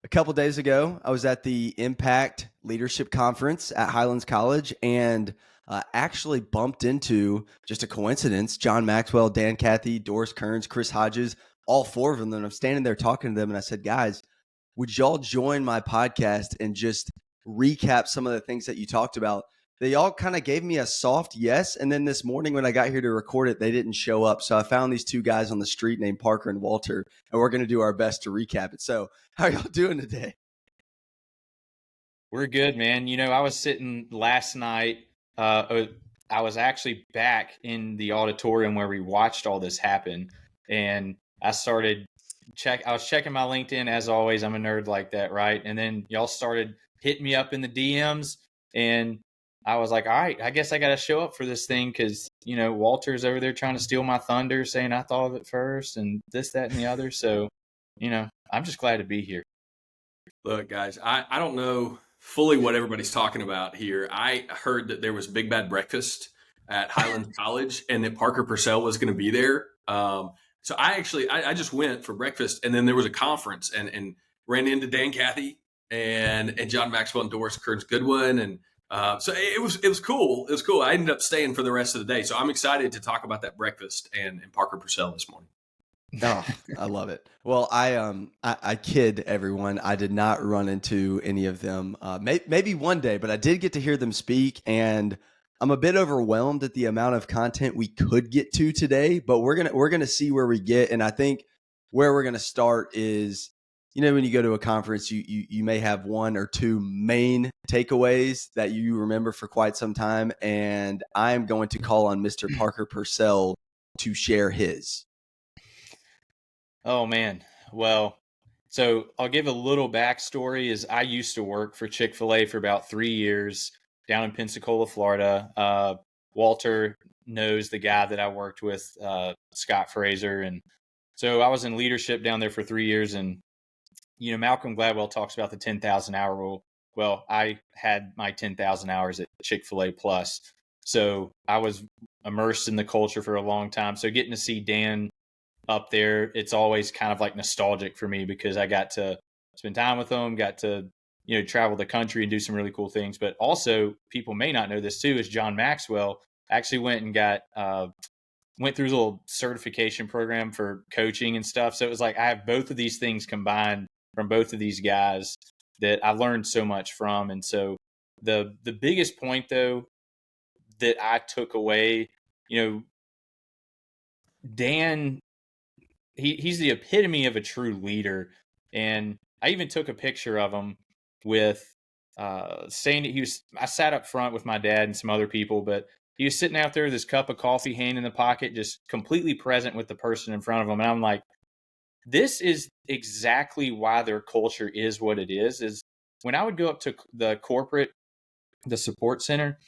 A couple days ago, I was at the Impact Leadership Conference at Highlands College and actually bumped into, just a coincidence, John Maxwell, Dan Cathy, Dorris Kearns, Chris Hodges, all four of them. And I'm standing there talking to them, and I said, guys, would y'all join my podcast and just recap some of the things that you talked about? They all kind of gave me a soft yes. And then this morning when I got here to record it, they didn't show up. So I found these two guys on the street named Parker and Walter, and we're going to do our best to recap it. So how are y'all doing today? We're good, man. I was sitting last night. I was actually back in the auditorium where we watched all this happen, and I was checking my LinkedIn as always. I'm a nerd like that, right? And then y'all started hitting me up in the DMs, and I was like, all right, I guess I got to show up for this thing because Walter's over there trying to steal my thunder, saying I thought of it first, and this, that, and the other. So, I'm just glad to be here. Look, guys, I don't know fully what everybody's talking about here. I heard that there was Big Bad Breakfast at Highlands College and that Parker Pursell was going to be there. So I just went for breakfast, and then there was a conference and ran into Dan Cathy and John Maxwell and Dorris Kearns Goodwin. And so it was cool. It was cool. I ended up staying for the rest of the day. So I'm excited to talk about that breakfast and Parker Pursell this morning. Oh, I love it. Well, I kid everyone. I did not run into any of them. Maybe one day, but I did get to hear them speak, and I'm a bit overwhelmed at the amount of content we could get to today. But we're gonna see where we get, and I think where we're gonna start is, when you go to a conference, you may have one or two main takeaways that you remember for quite some time, and I'm going to call on Mr. Parker Pursell to share his. Oh man. Well, so I'll give a little backstory. Is I used to work for Chick-fil-A for about 3 years down in Pensacola, Florida. Walter knows the guy that I worked with, Scott Fraser. And so I was in leadership down there for 3 years. And, Malcolm Gladwell talks about the 10,000 hour rule. Well, I had my 10,000 hours at Chick-fil-A plus. So I was immersed in the culture for a long time. So getting to see Dan up there, it's always kind of like nostalgic for me because I got to spend time with them, got to travel the country and do some really cool things. But also, people may not know this too, is John Maxwell actually went and went through a little certification program for coaching and stuff. So it was like I have both of these things combined from both of these guys that I learned so much from. And so the biggest point though that I took away, Dan, he's the epitome of a true leader. And I even took a picture of him with saying that I sat up front with my dad and some other people, but he was sitting out there with his cup of coffee, hand in the pocket, just completely present with the person in front of him. And I'm like, this is exactly why their culture is what it is when I would go up to the support center,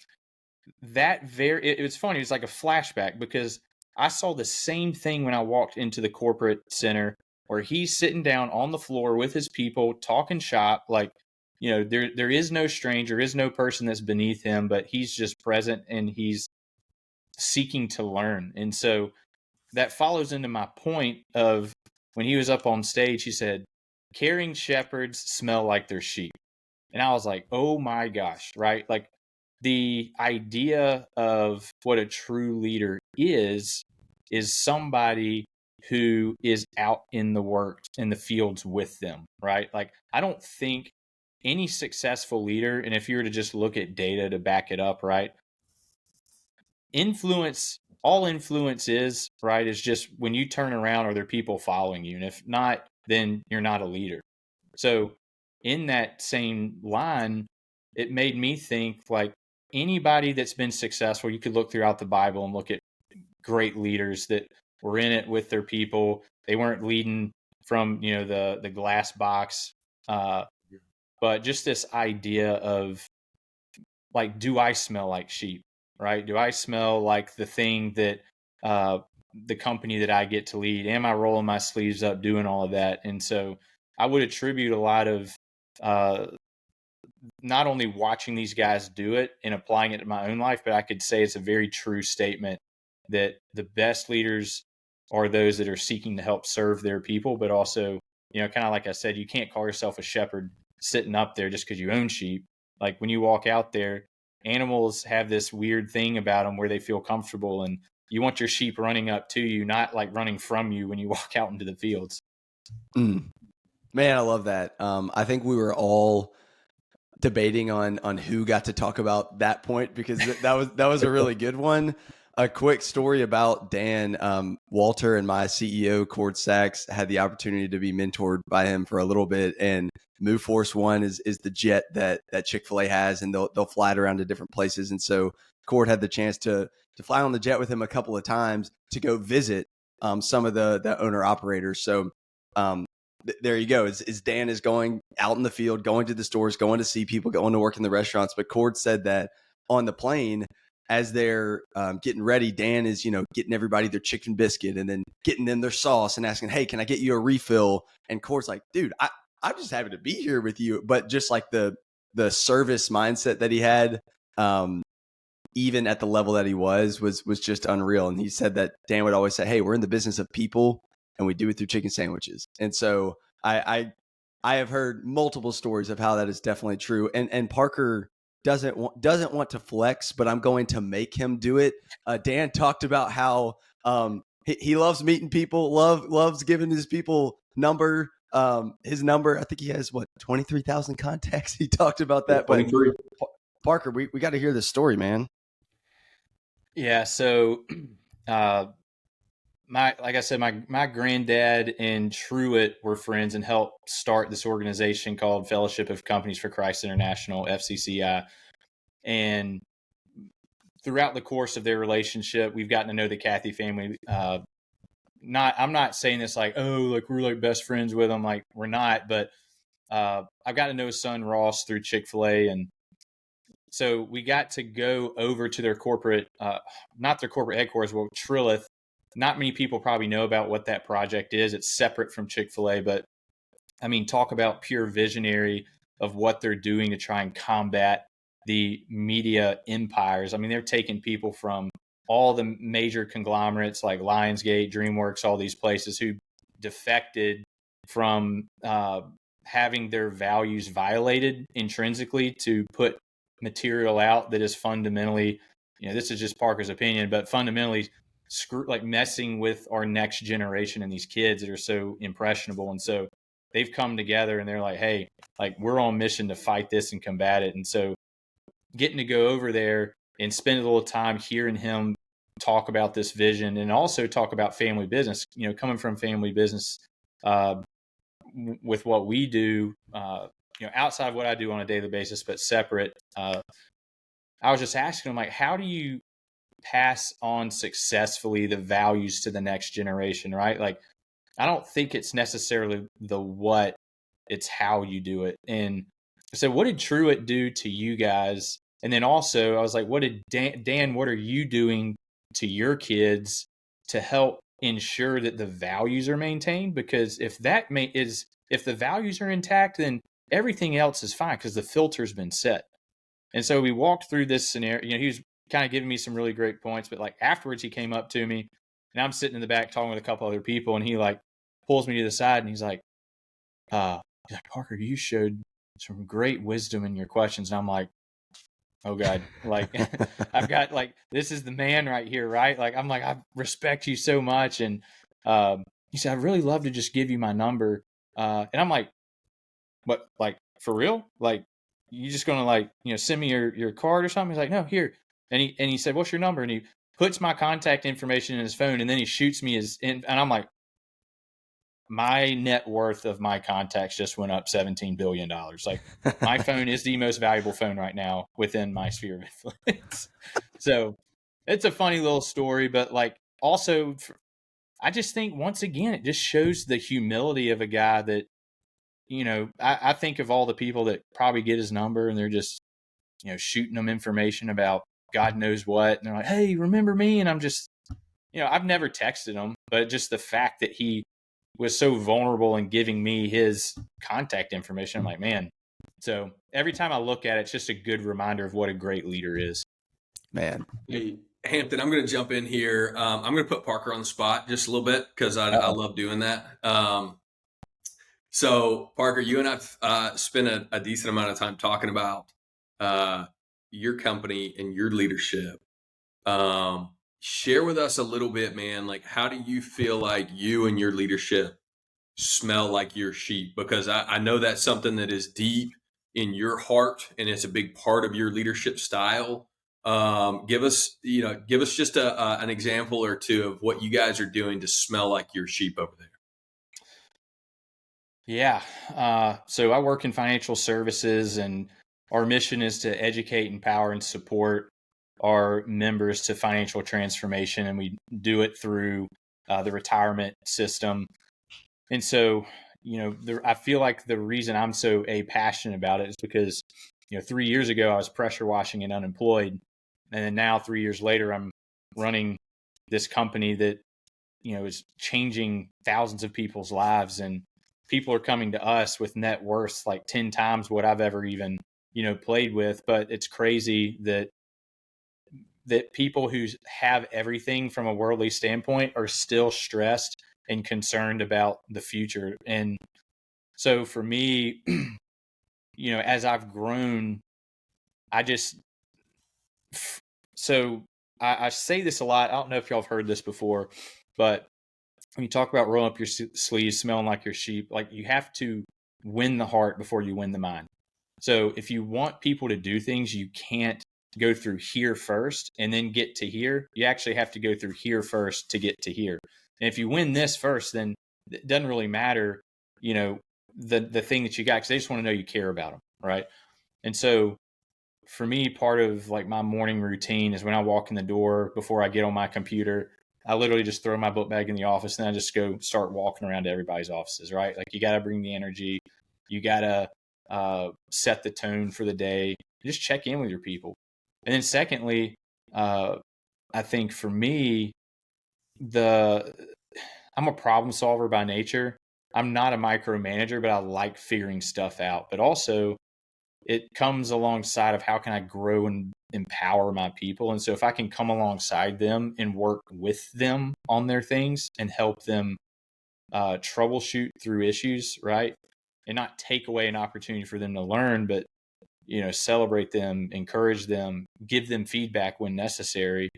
it was funny. It was like a flashback because I saw the same thing when I walked into the corporate center where he's sitting down on the floor with his people talking shop. Like, there is no stranger, there is no person that's beneath him, but he's just present and he's seeking to learn. And so that follows into my point of when he was up on stage, he said, caring shepherds smell like their sheep. And I was like, oh my gosh, right? Like, the idea of what a true leader is somebody who is out in the work in the fields with them, right? Like, I don't think any successful leader, and if you were to just look at data to back it up, right? All influence is, right, is just when you turn around, are there people following you? And if not, then you're not a leader. So in that same line, it made me think like, anybody that's been successful, you could look throughout the Bible and look at great leaders that were in it with their people. They weren't leading from, the glass box. But just this idea of like, do I smell like sheep, right? Do I smell like the thing that the company that I get to lead? Am I rolling my sleeves up doing all of that? And so I would attribute a lot of not only watching these guys do it and applying it to my own life, but I could say it's a very true statement that the best leaders are those that are seeking to help serve their people, but also kind of like I said, you can't call yourself a shepherd sitting up there just because you own sheep. Like when you walk out there, animals have this weird thing about them where they feel comfortable, and you want your sheep running up to you, not like running from you when you walk out into the fields. Man, I love that. I think we were all debating on who got to talk about that point, because that was a really good one. A quick story about Dan. Walter and my CEO, Cord Sachs, had the opportunity to be mentored by him for a little bit. And Move Force One is the jet that Chick-fil-A has, and they'll fly it around to different places. And so Cord had the chance to fly on the jet with him a couple of times to go visit some of the owner operators. So there you go. Is Dan is going out in the field, going to the stores, going to see people, going to work in the restaurants. But Cord said that on the plane, as they're getting ready, Dan is, getting everybody their chicken biscuit and then getting them their sauce and asking, hey, can I get you a refill? And Cord's like, dude, I'm just happy to be here with you. But just like the service mindset that he had, even at the level that he was just unreal. And he said that Dan would always say, hey, we're in the business of people, and we do it through chicken sandwiches. And so I have heard multiple stories of how that is definitely true. And Parker doesn't want to flex, but I'm going to make him do it. Dan talked about how he loves meeting people, loves giving his people his number. I think he has 23,000 contacts. He talked about that. 23. But Parker, we got to hear this story, man. Yeah. So, like I said, my granddad and Truett were friends and helped start this organization called Fellowship of Companies for Christ International, FCCI. And throughout the course of their relationship, we've gotten to know the Cathy family. I'm not saying this like, oh, like we're like best friends with them. Like we're not, but I've got to know his son Ross through Chick-fil-A. And so we got to go over to their corporate, not their corporate headquarters, well, Trillith. Not many people probably know about what that project is. It's separate from Chick-fil-A, but I mean, talk about pure visionary of what they're doing to try and combat the media empires. I mean, they're taking people from all the major conglomerates like Lionsgate, DreamWorks, all these places who defected from having their values violated intrinsically to put material out that is fundamentally, this is just Parker's opinion, but fundamentally messing with our next generation and these kids that are so impressionable. And so they've come together and they're like, hey, like we're on mission to fight this and combat it. And so getting to go over there and spend a little time hearing him talk about this vision and also talk about family business, coming from family business with what we do, outside of what I do on a daily basis, but separate. I was just asking him, like, how do you pass on successfully the values to the next generation, right? Like, I don't think it's necessarily the what, it's how you do it. And so what did Truett do to you guys? And then also I was like, what did Dan, what are you doing to your kids to help ensure that the values are maintained? Because if the values are intact, then everything else is fine because the filter's been set. And so we walked through this scenario, he was kind of giving me some really great points, but like afterwards he came up to me and I'm sitting in the back talking with a couple other people, and he like pulls me to the side and he's like, Parker, you showed some great wisdom in your questions. And I'm like, oh God, like I've got like, this is the man right here. Right. Like, I'm like, I respect you so much. And he said, I'd really love to just give you my number. And I'm like, what, like for real? Like, you just going to like, send me your card or something? He's like, no, here. And he said, what's your number? And he puts my contact information in his phone, and then he shoots me and I'm like, my net worth of my contacts just went up $17 billion. Like, my phone is the most valuable phone right now within my sphere of influence. So it's a funny little story, but like also I just think once again, it just shows the humility of a guy that, I think of all the people that probably get his number and they're just, shooting them information about God knows what. And they're like, hey, remember me? And I'm just, I've never texted him, but just the fact that he was so vulnerable in giving me his contact information, I'm like, man. So every time I look at it, it's just a good reminder of what a great leader is. Man. Hey, Hampton, I'm going to jump in here. I'm going to put Parker on the spot just a little bit because I love doing that. So, Parker, you and I've spent a decent amount of time talking about your company and your leadership. Share with us a little bit, man. Like, how do you feel like you and your leadership smell like your sheep? Because I know that's something that is deep in your heart, and it's a big part of your leadership style. Give us, just an example or two of what you guys are doing to smell like your sheep over there. Yeah. So I work in financial services, and our mission is to educate, empower, and support our members to financial transformation. And we do it through the retirement system. And so, I feel like the reason I'm so passionate about it is because, 3 years ago, I was pressure washing and unemployed. And then now 3 years later, I'm running this company that, is changing thousands of people's lives, and people are coming to us with net worths like 10 times what I've ever even, played with. But it's crazy that people who have everything from a worldly standpoint are still stressed and concerned about the future. And so for me, as I've grown, I just, so I say this a lot. I don't know if y'all have heard this before, but when you talk about rolling up your sleeves, smelling like your sheep, like you have to win the heart before you win the mind. So if you want people to do things, you can't go through here first and then get to here. You actually have to go through here first to get to here. And if you win this first, then it doesn't really matter, the thing that you got, because they just want to know you care about them, right? And so for me, part of like my morning routine is when I walk in the door before I get on my computer, I literally just throw my book bag in the office and I just go start walking around to everybody's offices, right? Like you got to bring the energy, you got to set the tone for the day, just check in with your people. And then secondly, I think for me, I'm a problem solver by nature. I'm not a micromanager, but I like figuring stuff out. But also, it comes alongside of how can I grow and empower my people. And so if I can come alongside them and work with them on their things and help them troubleshoot through issues, right? And not take away an opportunity for them to learn, but celebrate them, encourage them, give them feedback when necessary.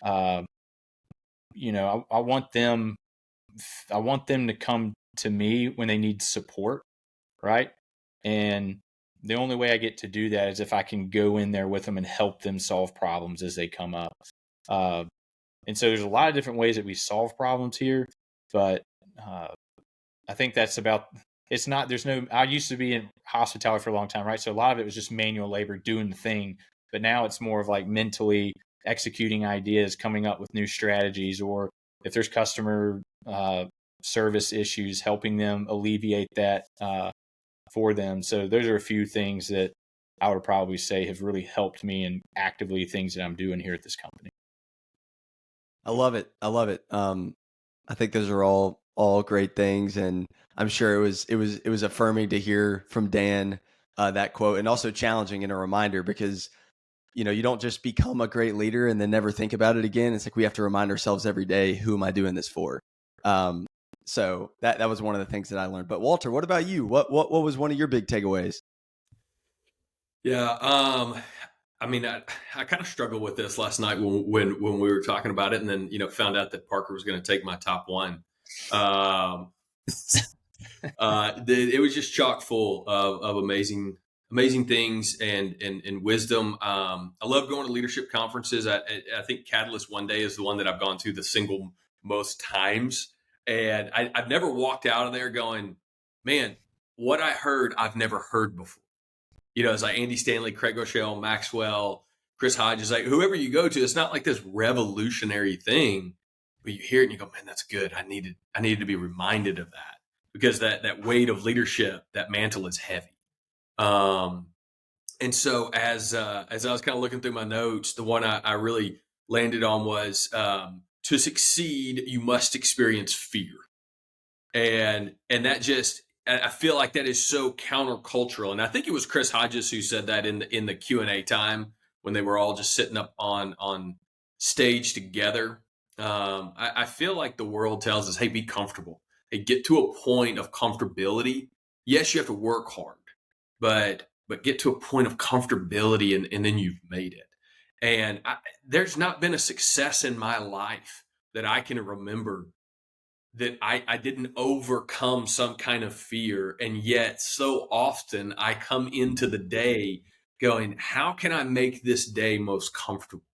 I want them to come to me when they need support, right? And the only way I get to do that is if I can go in there with them and help them solve problems as they come up. And so there's a lot of different ways that we solve problems here, but I think that's about, it's not, I used to be in hospitality for a long time, right? So a lot of it was just manual labor doing the thing, but now it's more of like mentally executing ideas, coming up with new strategies, or if there's customer service issues, helping them alleviate that for them. So those are a few things that I would probably say have really helped me and actively things that I'm doing here at this company. I love it. I love it. I think those are all great things, and I'm sure it was affirming to hear from Dan that quote, and also challenging and a reminder, because you don't just become a great leader and then never think about it again. It's like we have to remind ourselves every day, who am I doing this for? So that was one of the things that I learned. But Walter, what about you? What was one of your big takeaways? Yeah, I mean, I kind of struggled with this last night when we were talking about it, and then found out that Parker was going to take my top one. It was just chock full of amazing things and wisdom. I love going to leadership conferences. I think Catalyst one day is the one that I've gone to the single most times, and I've never walked out of there going, man, what I heard I've never heard before. It's like Andy Stanley, Craig Rochelle, Maxwell, Chris Hodges, like whoever you go to, it's not like this revolutionary thing, but you hear it and you go, man, that's good. I needed to be reminded of that, because that weight of leadership, that mantle is heavy. And so as I was kind of looking through my notes, the one I really landed on was to succeed, you must experience fear. And that just, I feel like that is so countercultural. And I think it was Chris Hodges who said that in the Q&A time when they were all just sitting up on stage together. I feel like the world tells us, hey, be comfortable. Hey, get to a point of comfortability yes, you have to work hard, but get to a point of comfortability, and then you've made it. And there's not been a success in my life that I can remember that I didn't overcome some kind of fear. And yet so often I come into the day going, how can I make this day most comfortable?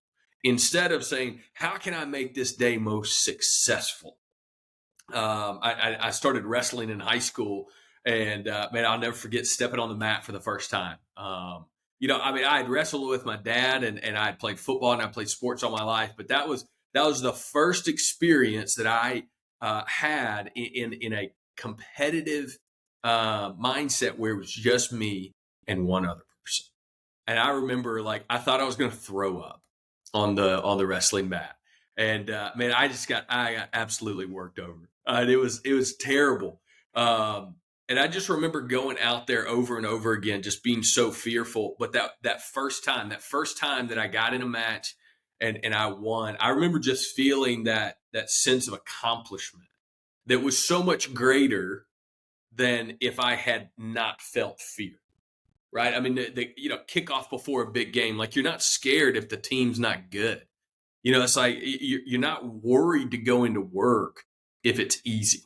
Instead of saying, how can I make this day most successful? I started wrestling in high school, and man, I'll never forget stepping on the mat for the first time. I mean, I had wrestled with my dad, and I had played football, and I played sports all my life, but that was the first experience that I had in a competitive mindset where it was just me and one other person. And I remember, like, I thought I was going to throw up on the wrestling mat. And man, I got absolutely worked over. And it was terrible. And I just remember going out there over and over again, just being so fearful. But that first time that I got in a match and I won, I remember just feeling that sense of accomplishment that was so much greater than if I had not felt fear. Right? I mean, the kickoff before a big game, like, you're not scared if the team's not good. It's like you're not worried to go into work if it's easy.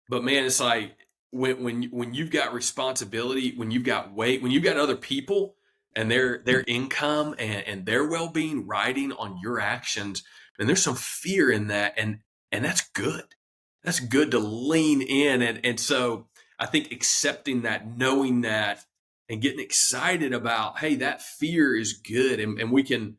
But man, it's like when you've got responsibility, when you've got weight, when you've got other people and their income and their well-being riding on your actions, and there's some fear in that, and that's good. That's good to lean in, and so I think accepting that, knowing that, and getting excited about, hey, that fear is good, and we can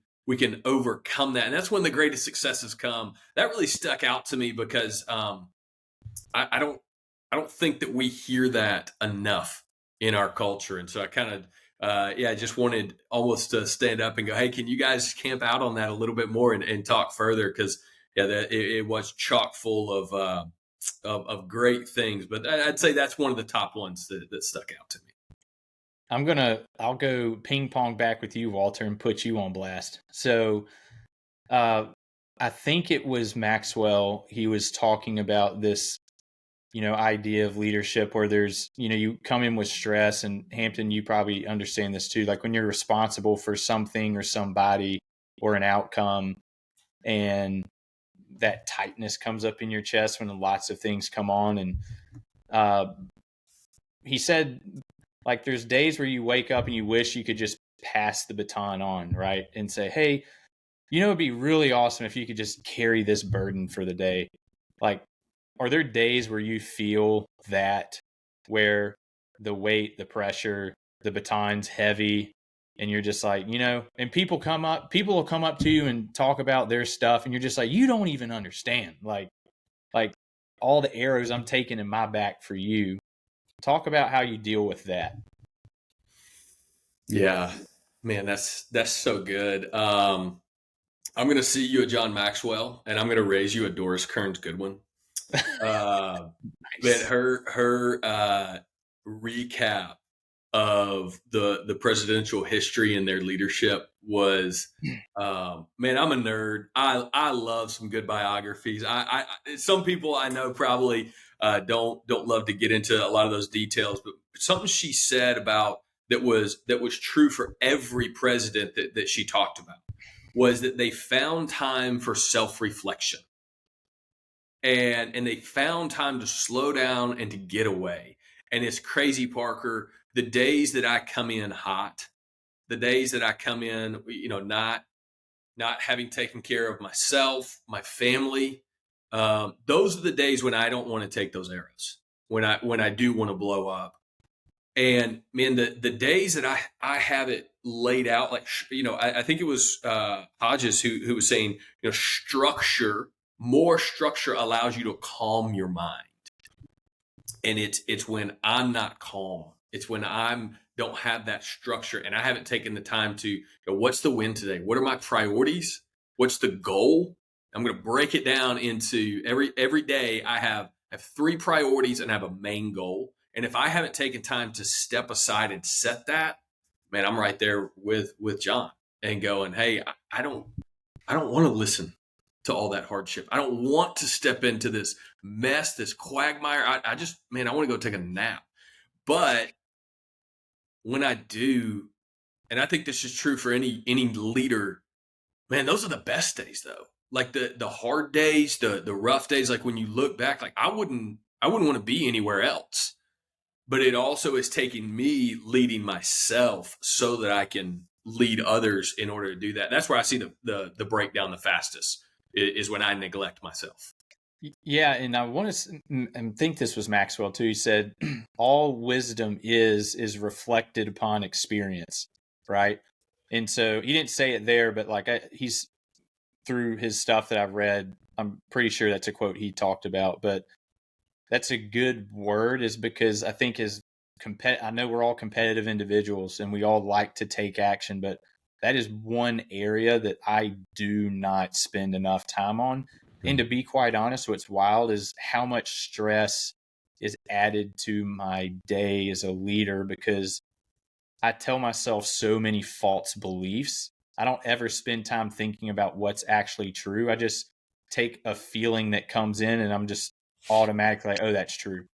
overcome that. And that's when the greatest successes come. That really stuck out to me because I don't think that we hear that enough in our culture. And so I kind of I just wanted almost to stand up and go, hey, can you guys camp out on that a little bit more and talk further? Because it was chock full of great things. But I'd say that's one of the top ones that stuck out to me. I'll go ping pong back with you, Walter, and put you on blast. So I think it was Maxwell. He was talking about this, idea of leadership where there's, you come in with stress, and Hampton, you probably understand this too. Like when you're responsible for something or somebody or an outcome, and that tightness comes up in your chest when lots of things come on. And he said, like, there's days where you wake up and you wish you could just pass the baton on, right? And say, hey, it'd be really awesome if you could just carry this burden for the day. Like, are there days where you feel that, where the weight, the pressure, the baton's heavy, and you're just like, and people will come up to you and talk about their stuff, and you're just like, you don't even understand. Like all the arrows I'm taking in my back for you. Talk about how you deal with that. Yeah, man, that's so good. I'm going to see you a John Maxwell, and I'm going to raise you a Dorris Kearns Goodwin. Nice. But her recap of the presidential history and their leadership was, man, I'm a nerd. I love some good biographies. I some people I know probably don't love to get into a lot of those details, but something she said about that was true for every president that she talked about was that they found time for self-reflection. And they found time to slow down and to get away. And it's crazy, Parker. The days that I come in hot, the days that I come in, not having taken care of myself, my family, those are the days when I don't want to take those arrows, when I do want to blow up. And man, the days that I have it laid out, like, I think it was Hodges who was saying, more structure allows you to calm your mind. And it's when I'm not calm. It's when don't have that structure, and I haven't taken the time to go, what's the win today? What are my priorities? What's the goal? I'm going to break it down into every day. I have 3 priorities and I have a main goal. And if I haven't taken time to step aside and set that, man, I'm right there with John and going, hey, I don't want to listen to all that hardship. I don't want to step into this mess, this quagmire. I want to go take a nap. But when I do, and I think this is true for any leader, man, those are the best days though. Like the hard days, the rough days, like when you look back, like I wouldn't want to be anywhere else. But it also is taking me leading myself so that I can lead others in order to do that. That's where I see the breakdown the fastest is when I neglect myself. Yeah, and I want to and think this was Maxwell too. He said, "All wisdom is reflected upon experience," right? And so he didn't say it there, but like he's through his stuff that I've read, I'm pretty sure that's a quote he talked about. But that's a good word, is because I think I know we're all competitive individuals and we all like to take action, but that is one area that I do not spend enough time on. And to be quite honest, what's wild is how much stress is added to my day as a leader, because I tell myself so many false beliefs. I don't ever spend time thinking about what's actually true. I just take a feeling that comes in and I'm just automatically like, oh, that's true,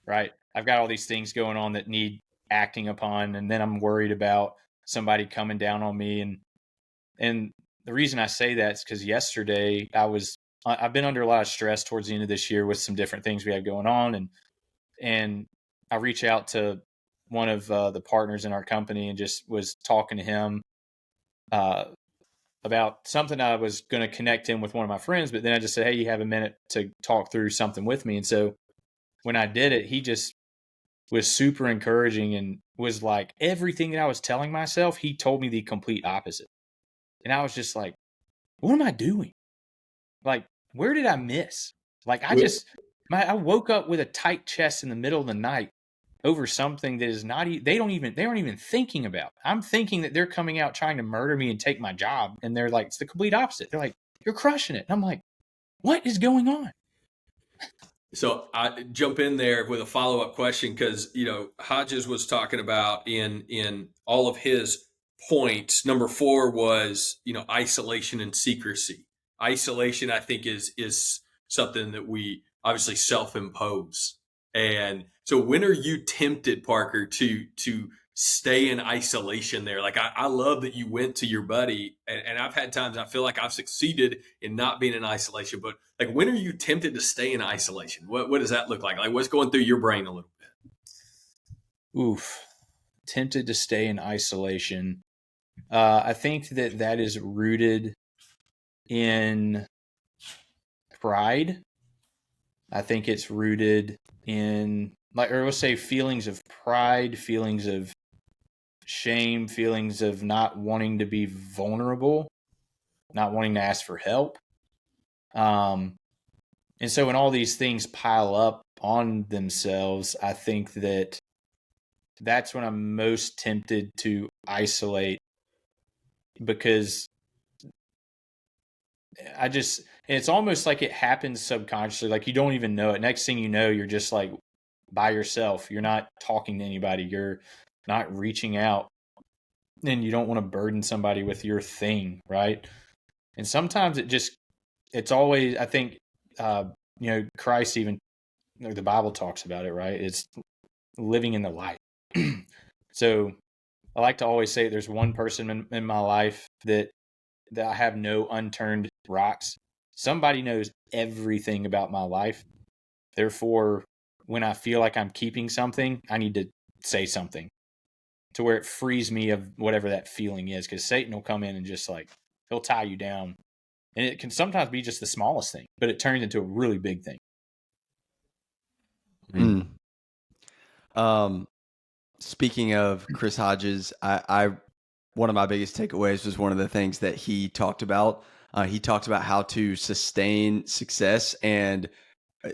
right? I've got all these things going on that need acting upon, and then I'm worried about somebody coming down on me. And the reason I say that is because yesterday I've been under a lot of stress towards the end of this year with some different things we have going on, and I reach out to one of the partners in our company and just was talking to him about something. I was going to connect him with one of my friends, but then I just said, hey, you have a minute to talk through something with me? And so when I did it, he just was super encouraging and was like, everything that I was telling myself, he told me the complete opposite. And I was just like, what am I doing? Like, where did I miss? Like, I woke up with a tight chest in the middle of the night over something that is not, they aren't even thinking about. I'm thinking that they're coming out trying to murder me and take my job. And they're like, it's the complete opposite. They're like, you're crushing it. And I'm like, what is going on? So I jump in there with a follow-up question, because, Hodges was talking about in all of his points, number 4 was, isolation and secrecy. Isolation, I think, is something that we obviously self-impose. And so when are you tempted, Parker, to stay in isolation there? Like, I love that you went to your buddy, and I've had times I feel like I've succeeded in not being in isolation, but like, when are you tempted to stay in isolation? What does that look like? Like, what's going through your brain a little bit? Oof. Tempted to stay in isolation. I think that is rooted in pride. I think it's rooted in, like, or let's say, feelings of pride, feelings of shame, feelings of not wanting to be vulnerable, not wanting to ask for help. And so when all these things pile up on themselves, I think that's when I'm most tempted to isolate, because it's almost like it happens subconsciously. Like, you don't even know it. Next thing you know, you're just like by yourself. You're not talking to anybody. You're not reaching out, and you don't want to burden somebody with your thing, right? And sometimes it's always, I think, Christ, even the Bible talks about it, right? It's living in the light. So I like to always say there's one person in my life that I have no unturned rocks. Somebody knows everything about my life. Therefore, when I feel like I'm keeping something, I need to say something to where it frees me of whatever that feeling is. Because Satan will come in and just like, he'll tie you down. And it can sometimes be just the smallest thing, but it turns into a really big thing. Speaking of Chris Hodges, I one of my biggest takeaways was one of the things that he talked about. He talked about how to sustain success, and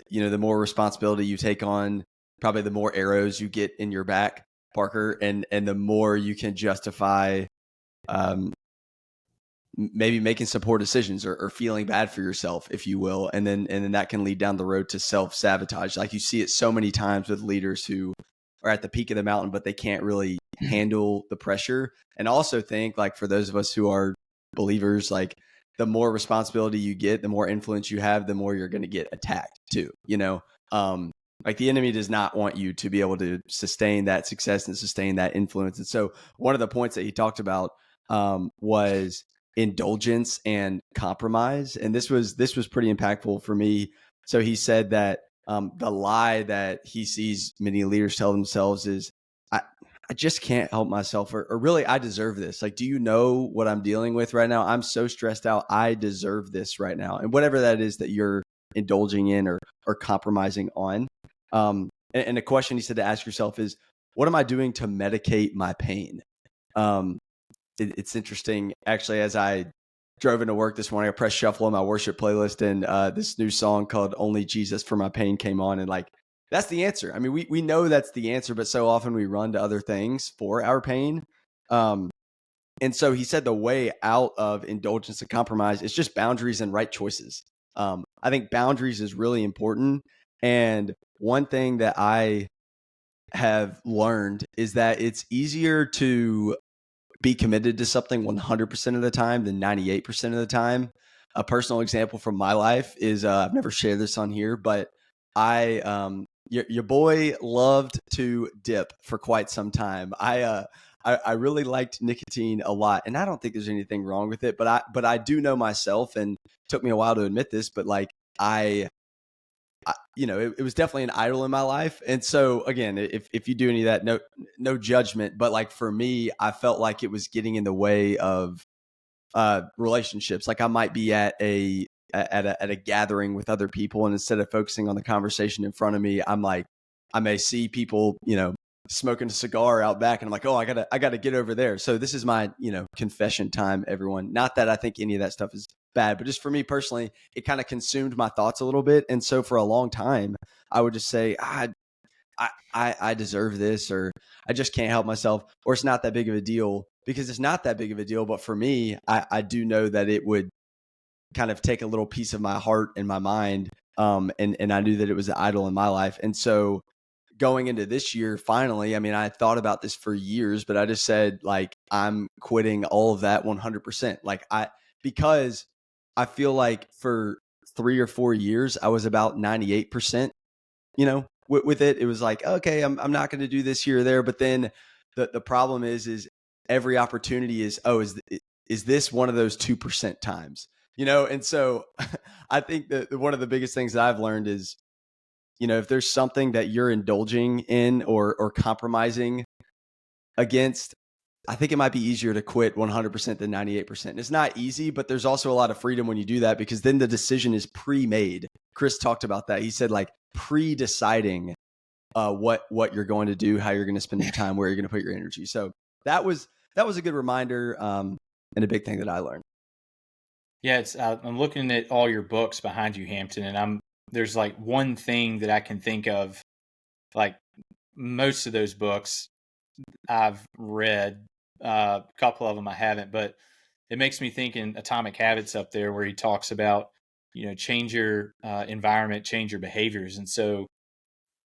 the more responsibility you take on, probably the more arrows you get in your back, Parker, and the more you can justify maybe making some poor decisions or feeling bad for yourself, if you will, and then that can lead down the road to self-sabotage. Like, you see it so many times with leaders who are at the peak of the mountain, but they can't really handle the pressure. And also think, like, for those of us who are believers, like, the more responsibility you get, the more influence you have, the more you're going to get attacked too, Like the enemy does not want you to be able to sustain that success and sustain that influence. And so one of the points that he talked about was indulgence and compromise. And this was pretty impactful for me. So he said that the lie that he sees many leaders tell themselves is, I just can't help myself, or really, I deserve this. Like, do you know what I'm dealing with right now? I'm so stressed out. I deserve this right now. And whatever that is that you're indulging in or compromising on. And the question he said to ask yourself is, what am I doing to medicate my pain? It's interesting. Actually, as I drove into work this morning, I pressed shuffle on my worship playlist, and this new song called Only Jesus for My Pain came on. And like, that's the answer. I mean, we know that's the answer, but so often we run to other things for our pain. And so he said the way out of indulgence and compromise is just boundaries and right choices. I think boundaries is really important. And one thing that I have learned is that it's easier to be committed to something 100% of the time than 98% of the time. A personal example from my life is I've never shared this on here, but your boy loved to dip for quite some time. I really liked nicotine a lot, and I don't think there's anything wrong with it, but I do know myself, and it took me a while to admit this, but like it was definitely an idol in my life. And so again, if you do any of that, no judgment, but like for me, I felt like it was getting in the way of relationships. Like I might be at a gathering with other people, and instead of focusing on the conversation in front of me, I'm like, I may see people, smoking a cigar out back, and I'm like, oh, I gotta get over there. So this is my, confession time, everyone. Not that I think any of that stuff is bad, but just for me personally, it kind of consumed my thoughts a little bit. And so for a long time, I would just say, I deserve this, or I just can't help myself, or it's not that big of a deal, because it's not that big of a deal. But for me, I do know that it would kind of take a little piece of my heart and my mind. And I knew that it was an idol in my life. And so going into this year, finally, I mean, I thought about this for years, but I just said, like, I'm quitting all of that 100%. Because I feel like for 3 or 4 years, I was about 98%, with it. It was like, okay, I'm not going to do this here or there. But then the problem is every opportunity is, is this one of those 2% times, And so I think that one of the biggest things that I've learned is, if there's something that you're indulging in or compromising against, I think it might be easier to quit 100% than 98%. And it's not easy, but there's also a lot of freedom when you do that, because then the decision is pre-made. Chris talked about that. He said, like, pre-deciding what you're going to do, how you're going to spend your time, where you're going to put your energy. So that was a good reminder, and a big thing that I learned. Yeah, it's I'm looking at all your books behind you, Hampton, and there's like one thing that I can think of. Like most of those books I've read, a couple of them I haven't, but it makes me think in Atomic Habits up there, where he talks about, change your environment, change your behaviors. And so,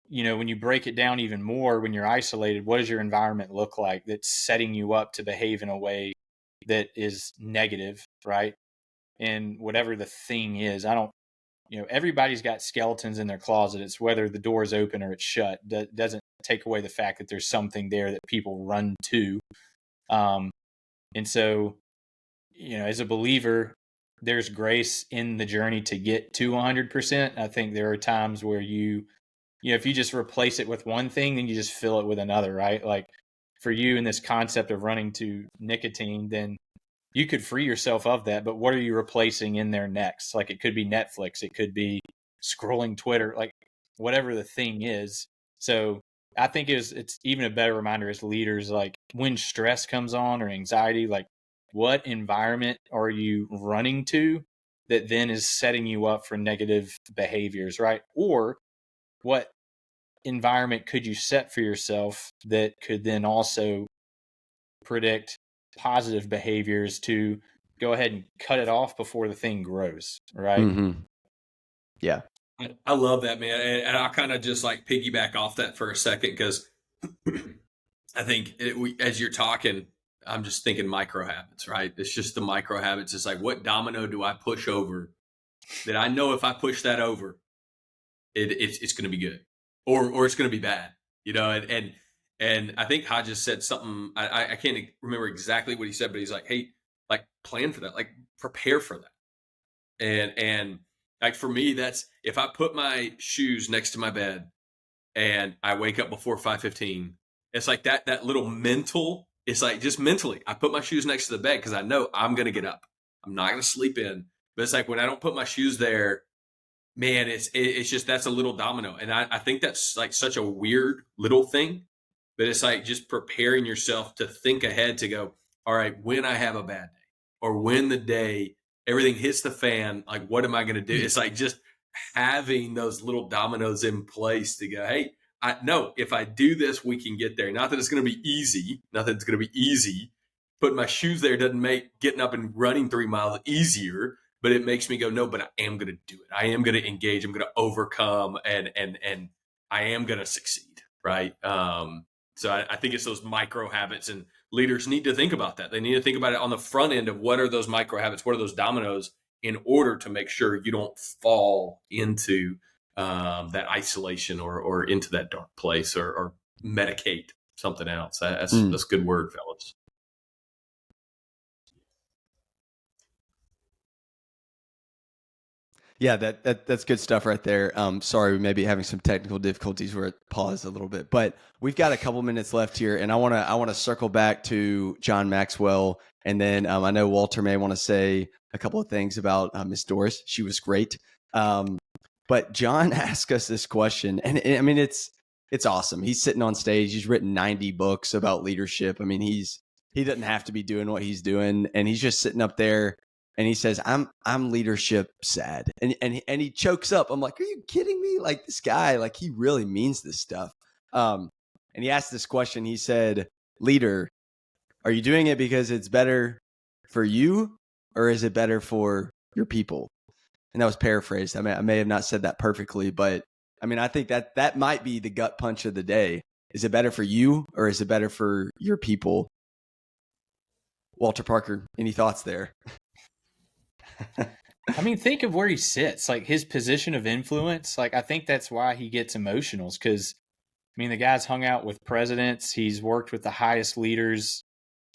when you break it down even more, when you're isolated, what does your environment look like that's setting you up to behave in a way that is negative, right? And whatever the thing is, everybody's got skeletons in their closet. It's whether the door is open or it's shut. That doesn't take away the fact that there's something there that people run to. And so, as a believer, there's grace in the journey to get to 100%. I think there are times where if you just replace it with one thing, then you just fill it with another, right? Like for you in this concept of running to nicotine, then you could free yourself of that, but what are you replacing in there next? Like it could be Netflix, it could be scrolling Twitter, like whatever the thing is. So I think it's even a better reminder as leaders, like when stress comes on or anxiety, like what environment are you running to that then is setting you up for negative behaviors, right? Or what environment could you set for yourself that could then also predict positive behaviors to go ahead and cut it off before the thing grows, right? Mm-hmm. Yeah. I love that, man. And I'll kind of just like piggyback off that for a second, because I think as you're talking, I'm just thinking micro habits, right? It's just the micro habits. It's like, what domino do I push over that I know if I push that over, it's going to be good. or it's going to be bad, and I think Hodges said something. I can't remember exactly what he said, but he's like, hey, like plan for that, like prepare for that. And like for me, that's if I put my shoes next to my bed and I wake up before 5:15, it's like that little mental, it's like just mentally, I put my shoes next to the bed because I know I'm gonna get up. I'm not gonna sleep in. But it's like when I don't put my shoes there, man, it's just that's a little domino. And I think that's like such a weird little thing, but it's like just preparing yourself to think ahead to go, all right, when I have a bad day or when the day everything hits the fan, like what am I going to do? It's like just having those little dominoes in place to go, hey, I know if I do this, we can get there. Not that it's going to be easy. Nothing's going to be easy. Putting my shoes there doesn't make getting up and running 3 miles easier, but it makes me go, no, but I am going to do it. I am going to engage. I'm going to overcome, and I am going to succeed. Right. So I think it's those micro habits, and leaders need to think about that. They need to think about it on the front end of what are those micro habits, what are those dominoes, in order to make sure you don't fall into that isolation or into that dark place or medicate something else. That's a good word, fellas. Yeah, that's good stuff right there. Sorry, we may be having some technical difficulties where it paused a little bit, but we've got a couple minutes left here, and I want to circle back to John Maxwell, and then I know Walter may want to say a couple of things about Miss Dorris. She was great, but John asked us this question, and I mean it's awesome. He's sitting on stage. He's written 90 books about leadership. I mean he doesn't have to be doing what he's doing, and he's just sitting up there. And he says, I'm leadership sad. And he chokes up. I'm like, are you kidding me? Like this guy, like he really means this stuff. And he asked this question. He said, leader, are you doing it because it's better for you or is it better for your people? And that was paraphrased. I may have not said that perfectly, but I mean, I think that might be the gut punch of the day. Is it better for you or is it better for your people? Walter Parker, any thoughts there? I mean, think of where he sits, like his position of influence. Like, I think that's why he gets emotional, because, I mean, the guy's hung out with presidents. He's worked with the highest leaders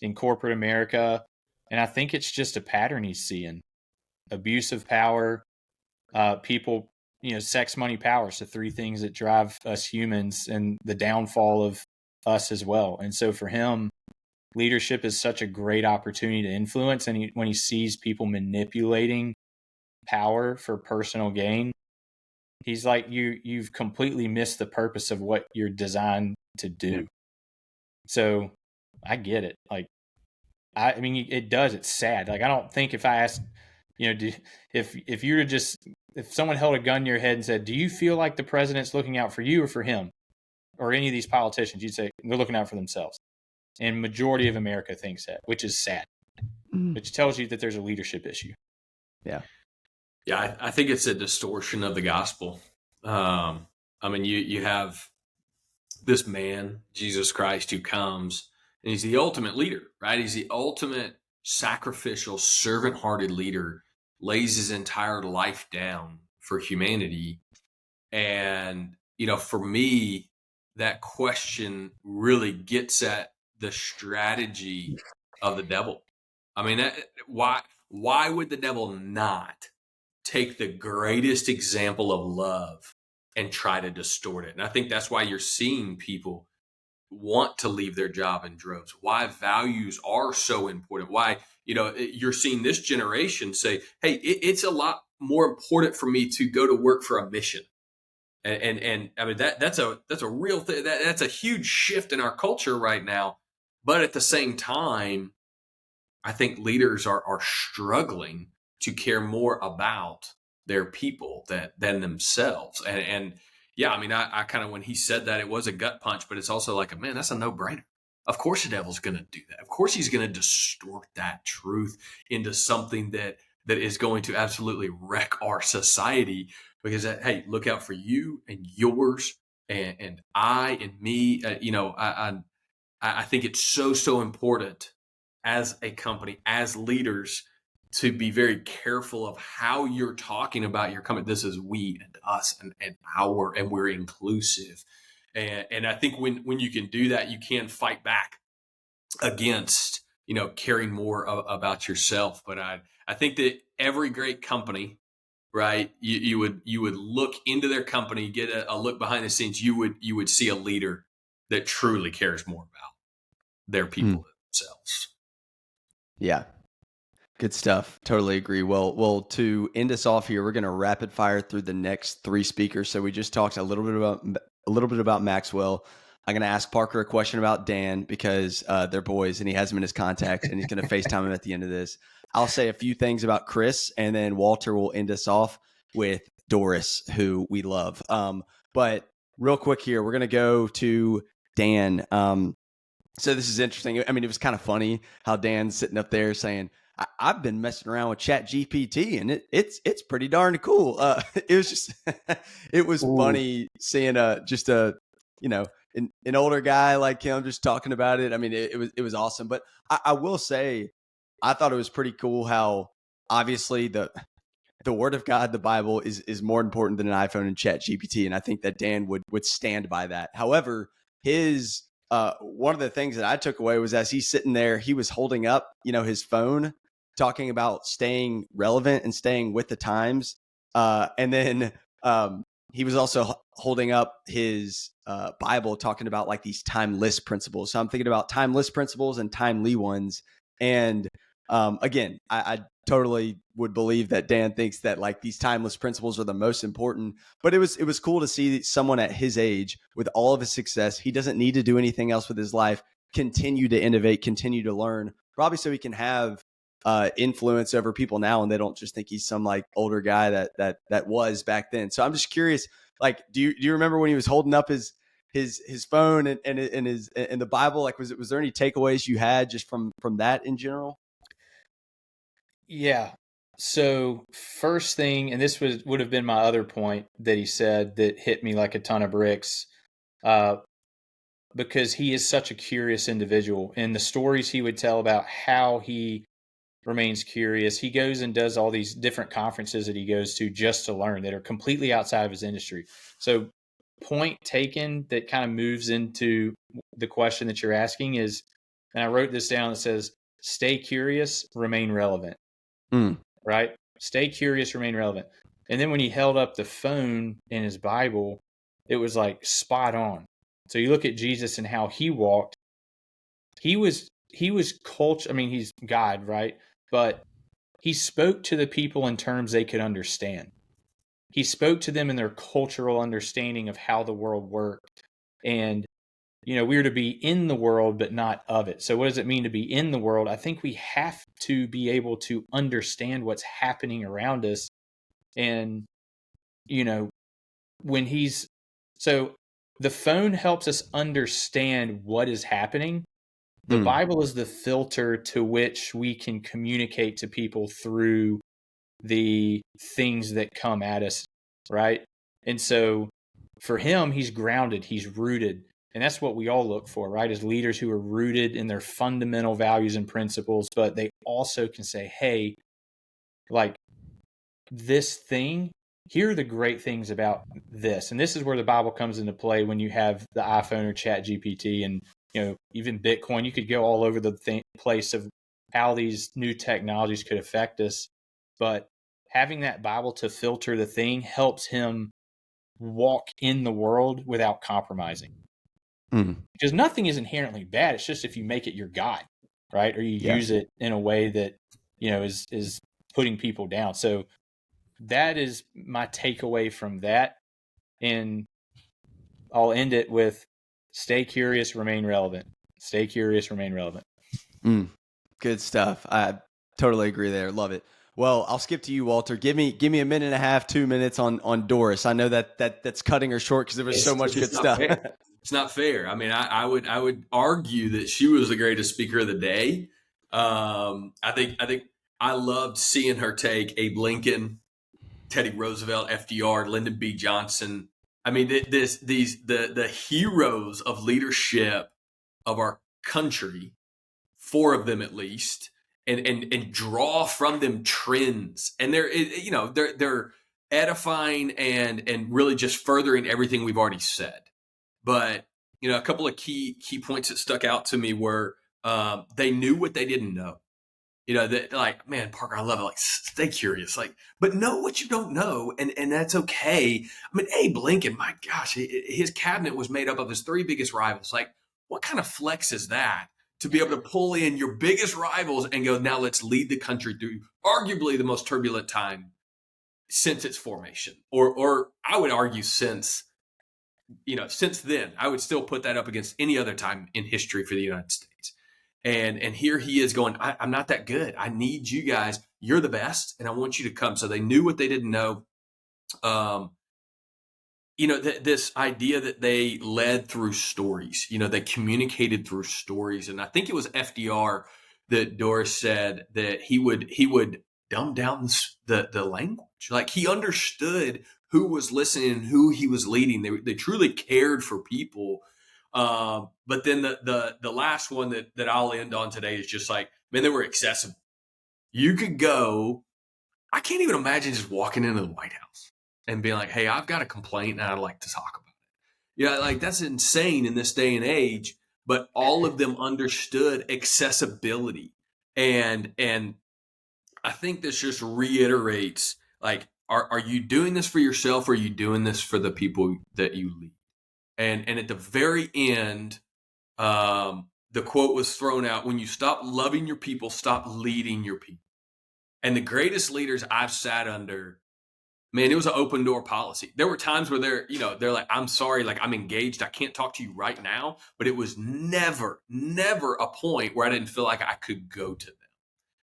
in corporate America. And I think it's just a pattern he's seeing. Abuse of power, people, sex, money, power. So 3 things that drive us humans, and the downfall of us as well. And so for him, leadership is such a great opportunity to influence. And when he sees people manipulating power for personal gain, he's like, you've completely missed the purpose of what you're designed to do. So I get it. Like, I mean, it does. It's sad. Like, I don't think if I asked, if you were if someone held a gun to your head and said, do you feel like the president's looking out for you or for him or any of these politicians, you'd say they're looking out for themselves. And majority of America thinks that, which is sad, which tells you that there's a leadership issue. Yeah. Yeah, I think it's a distortion of the gospel. I mean, you have this man, Jesus Christ, who comes, and he's the ultimate leader, right? He's the ultimate sacrificial, servant-hearted leader, lays his entire life down for humanity. And, for me, that question really gets at the strategy of the devil. I mean, why would the devil not take the greatest example of love and try to distort it? And I think that's why you're seeing people want to leave their job in droves, why values are so important, why, you're seeing this generation say, hey, it's a lot more important for me to go to work for a mission. And I mean, that's a real thing. That's a huge shift in our culture right now. But at the same time, I think leaders are struggling to care more about their people than themselves. And yeah, I mean, I kind of, when he said that, it was a gut punch, but it's also like, man, that's a no-brainer. Of course the devil's going to do that. Of course he's going to distort that truth into something that is going to absolutely wreck our society, because hey, look out for you and yours and I and me. I think it's so important as a company, as leaders, to be very careful of how you're talking about your company. This is we and us and our, and we're inclusive. And I think when you can do that, you can fight back against, caring more about yourself. But I think that every great company, right, you would look into their company, get a look behind the scenes. You would see a leader that truly cares more about their people than themselves. Yeah. Good stuff. Totally agree. Well, to end us off here, we're going to rapid fire through the next three speakers. So we just talked a little bit about Maxwell. I'm going to ask Parker a question about Dan because they're boys and he has him in his contacts and he's going to FaceTime him at the end of this. I'll say a few things about Chris and then Walter will end us off with Dorris, who we love. But real quick here, we're going to go to Dan. So this is interesting. I mean, it was kind of funny how Dan's sitting up there saying, I've been messing around with Chat GPT and it's pretty darn cool. It was just, it was funny seeing an older guy like him just talking about it. I mean, it was awesome, but I will say, I thought it was pretty cool how obviously the word of God, the Bible is more important than an iPhone and Chat GPT. And I think that Dan would stand by that. However, his, one of the things that I took away was as he's sitting there, he was holding up, his phone, talking about staying relevant and staying with the times. And then he was also holding up his Bible, talking about like these timeless principles. So I'm thinking about timeless principles and timely ones. And again, I totally would believe that Dan thinks that like these timeless principles are the most important, but it was cool to see someone at his age with all of his success. He doesn't need to do anything else with his life, continue to innovate, continue to learn, probably so he can have influence over people now. And they don't just think he's some like older guy that was back then. So I'm just curious, like, do you remember when he was holding up his phone and the Bible? Like, was there any takeaways you had just from that in general? Yeah. So first thing, and this would have been my other point that he said that hit me like a ton of bricks, because he is such a curious individual. And the stories he would tell about how he remains curious. He goes and does all these different conferences that he goes to just to learn that are completely outside of his industry. So point taken that kind of moves into the question that you're asking is, and I wrote this down, that says, stay curious, remain relevant. Right? Stay curious, remain relevant. And then when he held up the phone in his Bible, it was like spot on. So you look at Jesus and how he walked. He was culture. I mean, he's God, right? But he spoke to the people in terms they could understand. He spoke to them in their cultural understanding of how the world worked. And we're to be in the world, but not of it. So what does it mean to be in the world? I think we have to be able to understand what's happening around us. And, so the phone helps us understand what is happening. The Bible is the filter to which we can communicate to people through the things that come at us, right? And so for him, he's grounded, he's rooted. And that's what we all look for, right? As leaders who are rooted in their fundamental values and principles, but they also can say, hey, like this thing, here are the great things about this. And this is where the Bible comes into play when you have the iPhone or Chat GPT and, even Bitcoin. You could go all over the place of how these new technologies could affect us. But having that Bible to filter the thing helps him walk in the world without compromising. Because nothing is inherently bad. It's just if you make it your God, right? Or you use it in a way that, is putting people down. So that is my takeaway from that. And I'll end it with stay curious, remain relevant. Stay curious, remain relevant. Good stuff. I totally agree there. Love it. Well, I'll skip to you, Walter. Give me a minute and a half, 2 minutes on Dorris. I know that's cutting her short because there was so much good stuff. It's not fair. I mean, I would argue that she was the greatest speaker of the day. I think I loved seeing her take Abe Lincoln, Teddy Roosevelt, FDR, Lyndon B. Johnson. I mean, the heroes of leadership of our country, 4 of them at least, and draw from them trends. And they're edifying and really just furthering everything we've already said. But, a couple of key points that stuck out to me were they knew what they didn't know. That like, man, Parker, I love it. Like, stay curious, like, but know what you don't know. And that's okay. I mean, Abe Lincoln, my gosh, his cabinet was made up of his 3 biggest rivals. Like, what kind of flex is that to be able to pull in your biggest rivals and go, now let's lead the country through arguably the most turbulent time since its formation, or I would argue since then. I would still put that up against any other time in history for the United States. And here he is going, I'm not that good. I need you guys. You're the best, and I want you to come. So they knew what they didn't know. This idea that they led through stories. They communicated through stories. And I think it was FDR that Dorris said that he would dumb down the language. Like, he understood who was listening and who he was leading. They truly cared for people. But then the last one that I'll end on today is just like, man, they were accessible. You could go, I can't even imagine just walking into the White House and being like, hey, I've got a complaint and I'd like to talk about it. Like, that's insane in this day and age, but all of them understood accessibility. And I think this just reiterates, like, are you doing this for yourself, or are you doing this for the people that you lead? And at the very end, the quote was thrown out: when you stop loving your people, stop leading your people. And the greatest leaders I've sat under, man, it was an open door policy. There were times where they're like, I'm sorry, like, I'm engaged, I can't talk to you right now. But it was never a point where I didn't feel like I could go to them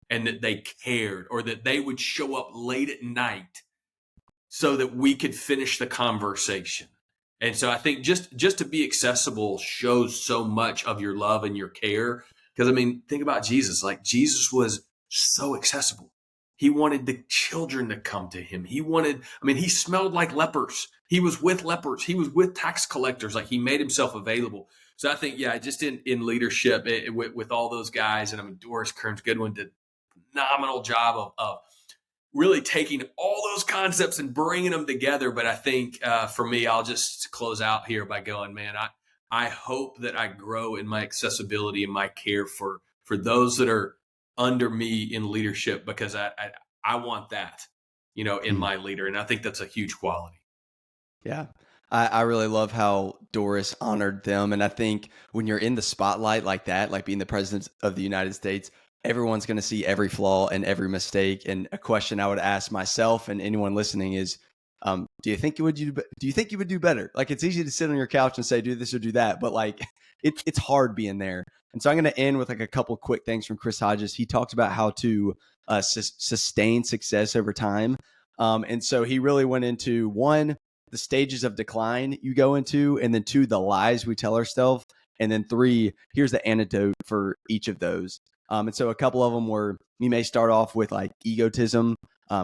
and that they cared, or that they would show up late at night so that we could finish the conversation. And so I think just to be accessible shows so much of your love and your care. Because, I mean, think about Jesus. Like, Jesus was so accessible. He wanted the children to come to him. He smelled like lepers. He was with lepers. He was with tax collectors. Like, he made himself available. So I think, just in leadership with all those guys, and I mean, Dorris Kearns Goodwin did a phenomenal job of really taking all those concepts and bringing them together. But I think for me, I'll just close out here by going, man, I hope that I grow in my accessibility and my care for those that are under me in leadership, because I want that, in my leader. And I think that's a huge quality. Yeah. I really love how Dorris honored them. And I think when you're in the spotlight like that, like being the president of the United States, everyone's going to see every flaw and every mistake. And a question I would ask myself and anyone listening is, do you think you would do better? Like, it's easy to sit on your couch and say, do this or do that, but like, it's hard being there. And so I'm going to end with like a couple quick things from Chris Hodges. He talked about how to sustain success over time. And so he really went into, 1, the stages of decline you go into, and then 2, the lies we tell ourselves, and then 3, here's the antidote for each of those. And so a couple of them were, you may start off with like egotism,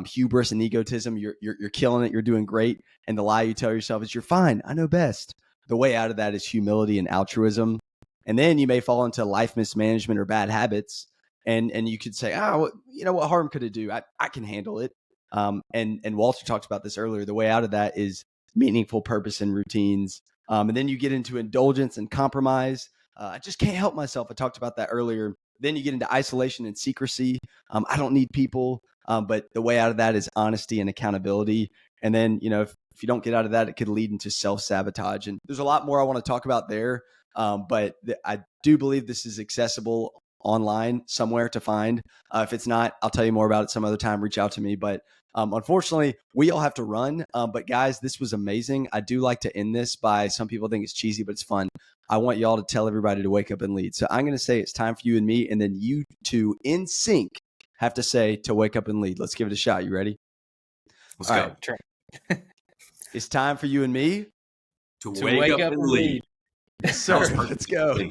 hubris and egotism. You're killing it. You're doing great. And the lie you tell yourself is, you're fine. I know best. The way out of that is humility and altruism. And then you may fall into life mismanagement or bad habits. And you could say, what harm could it do? I can handle it. And Walter talked about this earlier. The way out of that is meaningful purpose and routines. And then you get into indulgence and compromise. I just can't help myself. I talked about that earlier. Then you get into isolation and secrecy. I don't need people. But the way out of that is honesty and accountability. And then, if you don't get out of that, it could lead into self-sabotage. And there's a lot more I want to talk about there. But I do believe this is accessible online somewhere to find. If it's not, I'll tell you more about it some other time. Reach out to me. But unfortunately, we all have to run. But guys, this was amazing. I do like to end this by, some people think it's cheesy, but it's fun. I want y'all to tell everybody to wake up and lead. So I'm going to say it's time for you and me, and then you two in sync have to say to wake up and lead. Let's give it a shot. You ready? Let's all go. Right. It's time for you and me to wake up and lead. Yes, sir. Let's go.